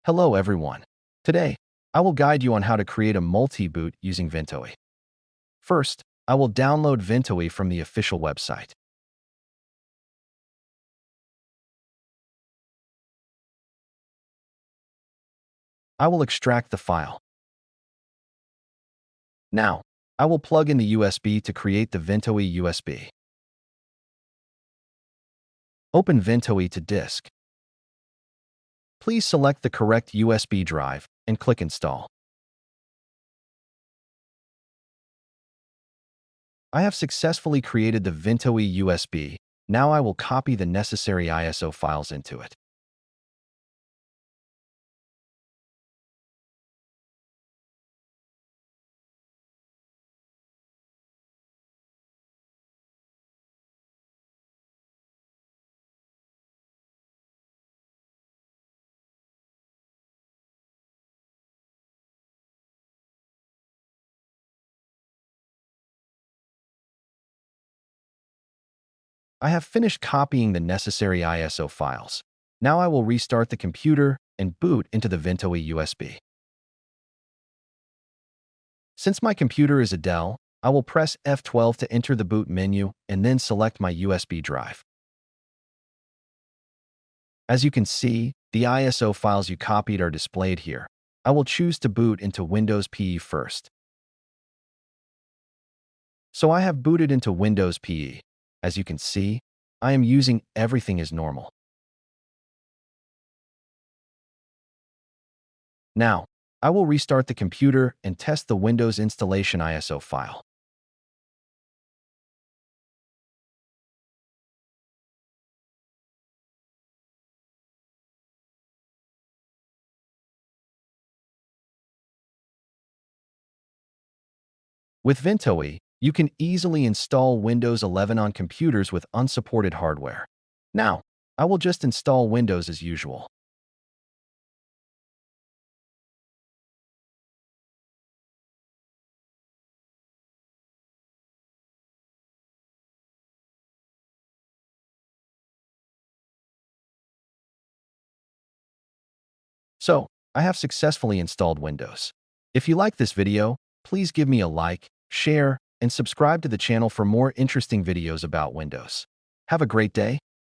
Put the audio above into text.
Hello everyone. Today, I will guide you on how to create a multi-boot using Ventoy. First, I will download Ventoy from the official website. I will extract the file. Now, I will plug in the USB to create the Ventoy USB. Open Ventoy to disk. Please select the correct USB drive and click Install. I have successfully created the Ventoy USB. Now I will copy the necessary ISO files into it. I have finished copying the necessary ISO files. Now I will restart the computer and boot into the Ventoy USB. Since my computer is a Dell, I will press F12 to enter the boot menu and then select my USB drive. As you can see, the ISO files you copied are displayed here. I will choose to boot into Windows PE first. So I have booted into Windows PE. As you can see, I am using everything as normal. Now, I will restart the computer and test the Windows installation ISO file. With Ventoy, you can easily install Windows 11 on computers with unsupported hardware. Now, I will just install Windows as usual. So, I have successfully installed Windows. If you like this video, please give me a like, share, and subscribe to the channel for more interesting videos about Windows. Have a great day.